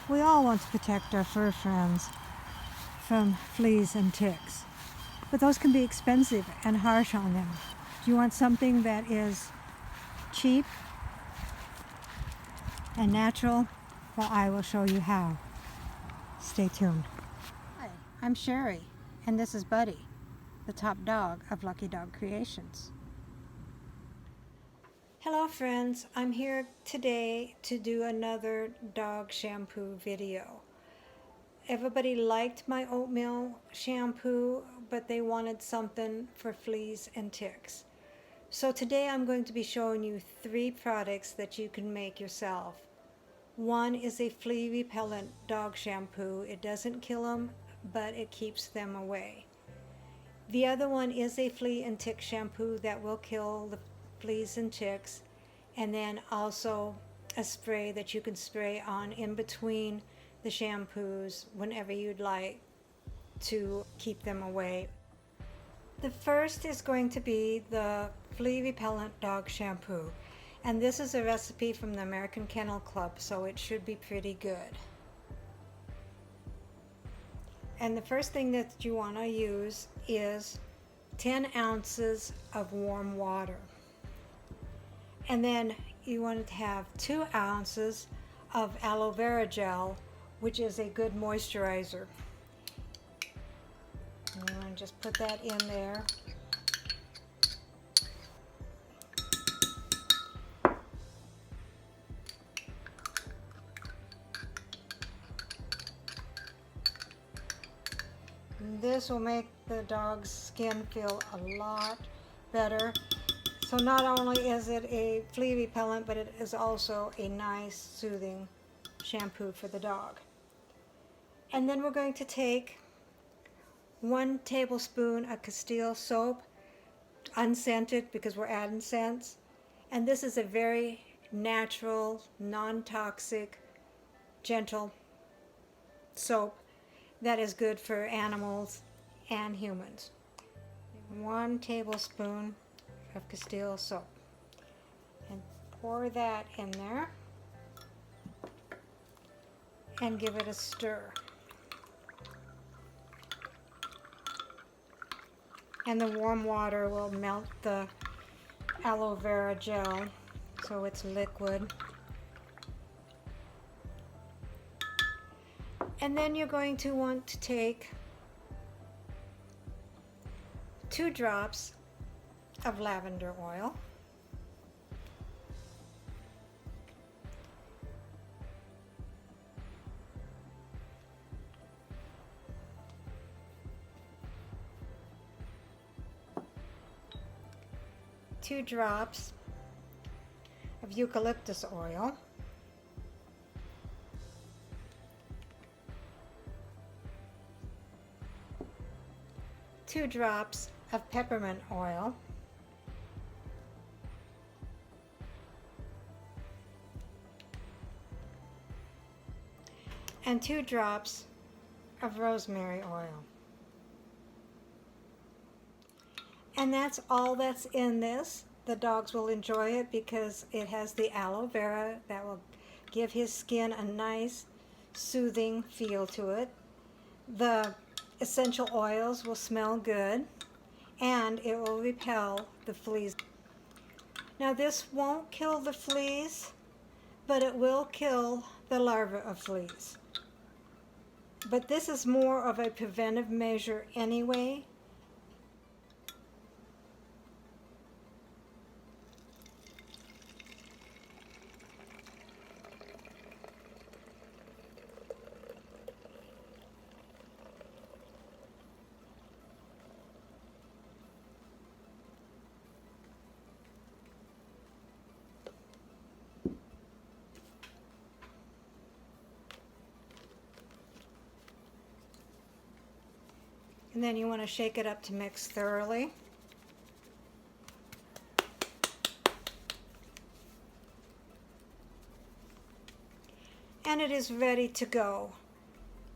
We all want to protect our fur friends from fleas and ticks, but those can be expensive and harsh on them. Do you want something that is cheap and natural? Well, I will show you how. Stay tuned. Hi, I'm Sherry, and this is Buddy, the top dog of Lucky Dog Creations. Hello friends, I'm here today to do another dog shampoo video. Everybody liked my oatmeal shampoo, but they wanted something for fleas and ticks. So today I'm going to be showing you 3 products that you can make yourself. One is a flea repellent dog shampoo. It doesn't kill them, but it keeps them away. The other one is a flea and tick shampoo that will kill the fleas and ticks, and then also a spray that you can spray on in between the shampoos whenever you'd like to keep them away. The first is going to be the flea repellent dog shampoo, and this is a recipe from the American Kennel Club, so it should be pretty good. And the first thing that you want to use is 10 ounces of warm water. And then you want to have 2 ounces of aloe vera gel, which is a good moisturizer. And you want to just put that in there. This will make the dog's skin feel a lot better. So not only is it a flea repellent, but it is also a nice soothing shampoo for the dog. And then we're going to take 1 tablespoon of Castile soap, unscented because we're adding scents. And this is a very natural, non-toxic, gentle soap that is good for animals and humans. 1 tablespoon of Castile soap, and pour that in there and give it a stir. And the warm water will melt the aloe vera gel so it's liquid. And then you're going to want to take 2 drops of lavender oil, two drops of eucalyptus oil, 2 drops of peppermint oil, and 2 drops of rosemary oil. And that's all that's in this. The dogs will enjoy it because it has the aloe vera that will give his skin a nice soothing feel to it. The essential oils will smell good, and it will repel the fleas. Now this won't kill the fleas, but it will kill the larvae of fleas. But this is more of a preventive measure anyway. And then you want to shake it up to mix thoroughly. And it is ready to go.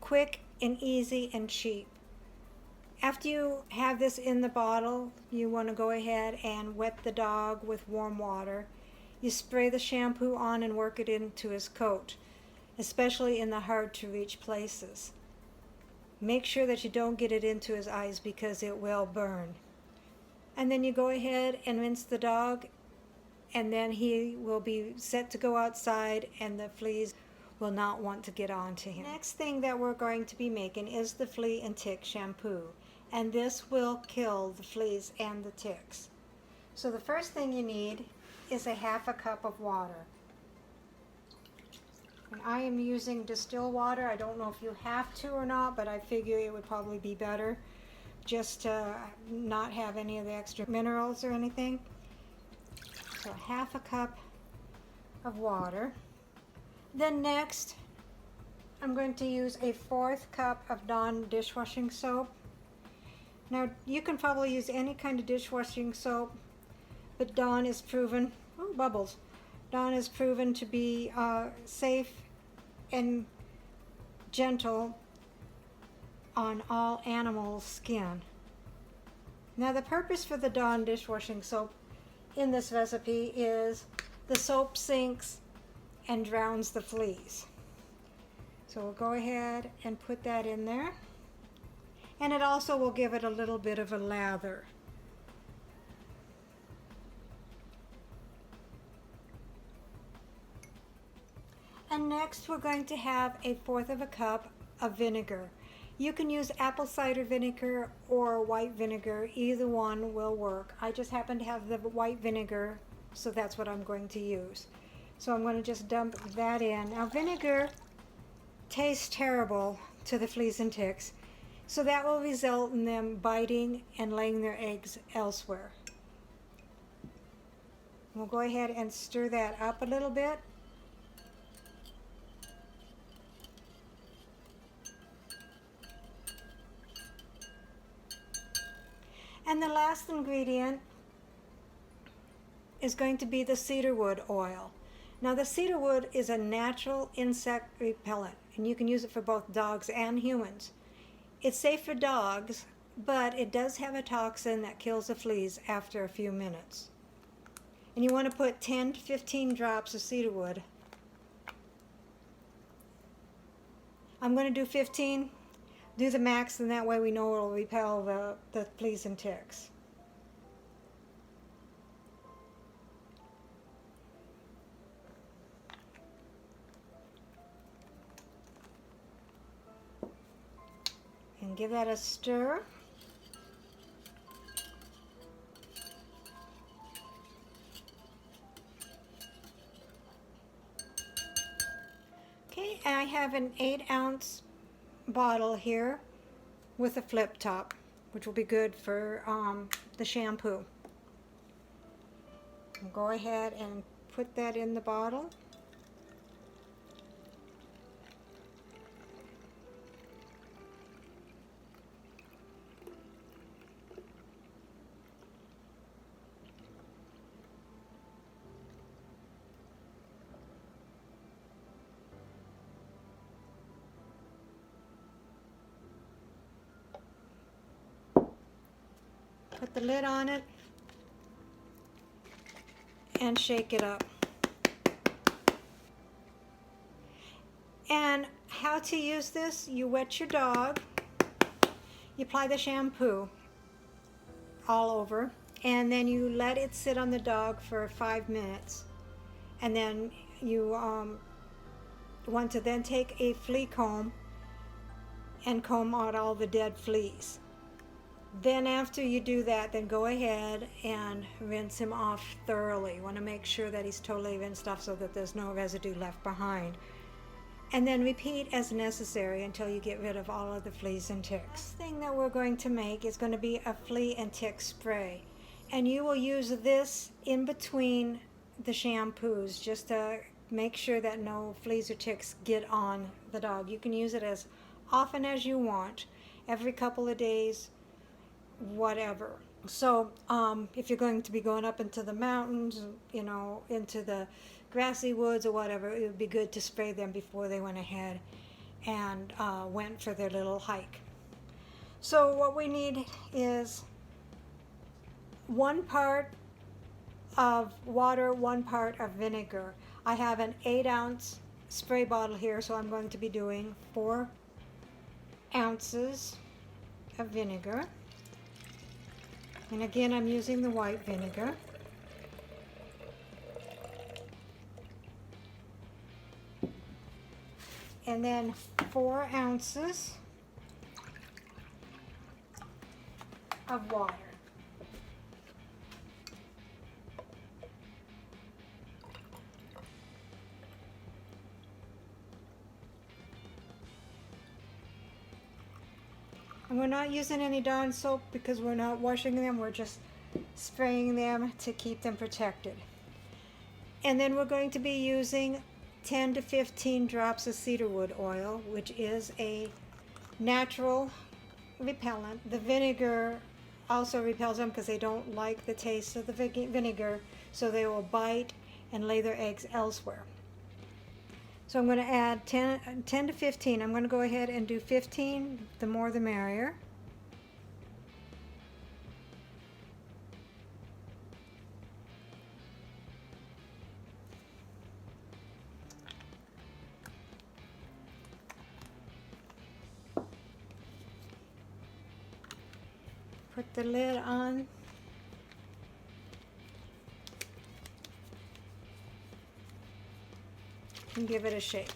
Quick and easy and cheap. After you have this in the bottle, you want to go ahead and wet the dog with warm water. You spray the shampoo on and work it into his coat. especially in the hard to reach places. Make sure that you don't get it into his eyes because it will burn. And then you go ahead and rinse the dog, and then he will be set to go outside and the fleas will not want to get onto him. Next thing that we're going to be making is the Flea and Tick shampoo, and this will kill the fleas and the ticks. So the first thing you need is a half a cup of water. And I am using distilled water. I don't know if you have to or not, but I figure it would probably be better just to not have any of the extra minerals or anything. So half a cup of water. Then next, I'm going to use a 1/4 cup of Dawn dishwashing soap. Now, you can probably use any kind of dishwashing soap, but Dawn is proven, oh, bubbles. Dawn is proven to be safe and gentle on all animals' skin. Now, the purpose for the Dawn dishwashing soap in this recipe is the soap sinks and drowns the fleas. So we'll go ahead and put that in there. And it also will give it a little bit of a lather. And next we're going to have a 1/4 cup of vinegar. You can use apple cider vinegar or white vinegar. Either one will work. I just happen to have the white vinegar, so that's what I'm going to use. So I'm going to just dump that in. Now, vinegar tastes terrible to the fleas and ticks, so that will result in them biting and laying their eggs elsewhere. We'll go ahead and stir that up a little bit. And the last ingredient is going to be the cedarwood oil. Now, the cedarwood is a natural insect repellent, and you can use it for both dogs and humans. It's safe for dogs, but it does have a toxin that kills the fleas after a few minutes. And you want to put 10 to 15 drops of cedarwood. I'm going to do 15. Do the max, and that way we know it'll repel the fleas and ticks. And give that a stir. Okay, and I have an 8-ounce bottle here with a flip top, which will be good for the shampoo. I'll go ahead and put that in the bottle. Put the lid on it and shake it up. And how to use this: you wet your dog, you apply the shampoo all over, and then you let it sit on the dog for 5 minutes. And then you want to then take a flea comb and comb out all the dead fleas. Then after you do that, then go ahead and rinse him off thoroughly. You want to make sure that he's totally rinsed off so that there's no residue left behind. And then repeat as necessary until you get rid of all of the fleas and ticks. Next thing that we're going to make is going to be a flea and tick spray. And you will use this in between the shampoos just to make sure that no fleas or ticks get on the dog. You can use it as often as you want, every couple of days, whatever. So if you're going to be going up into the mountains, you know, into the grassy woods or whatever, it would be good to spray them before they went ahead and went for their little hike. So what we need is 1 part of water, 1 part of vinegar. I have an 8-ounce spray bottle here, so I'm going to be doing 4 ounces of vinegar. And again, I'm using the white vinegar. And then 4 ounces of water. And we're not using any Dawn soap because we're not washing them, we're just spraying them to keep them protected. And then we're going to be using 10 to 15 drops of cedarwood oil, which is a natural repellent. The vinegar also repels them because they don't like the taste of the vinegar, so they will bite and lay their eggs elsewhere. So I'm going to add 10 to 15. I'm going to go ahead and do 15. The more the merrier. Put the lid on. And give it a shake.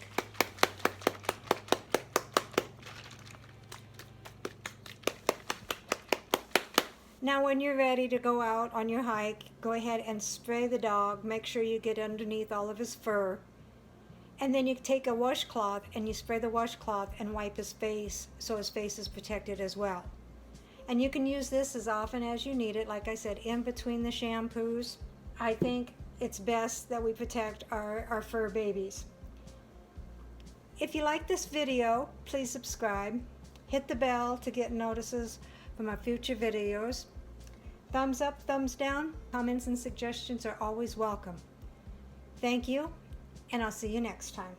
Now when you're ready to go out on your hike, go ahead and spray the dog. Make sure you get underneath all of his fur. And then you take a washcloth and you spray the washcloth and wipe his face so his face is protected as well. And you can use this as often as you need it, like I said, in between the shampoos. I think it's best that we protect our fur babies. If you like this video, please subscribe. Hit the bell to get notices for my future videos. Thumbs up, thumbs down. Comments and suggestions are always welcome. Thank you, and I'll see you next time.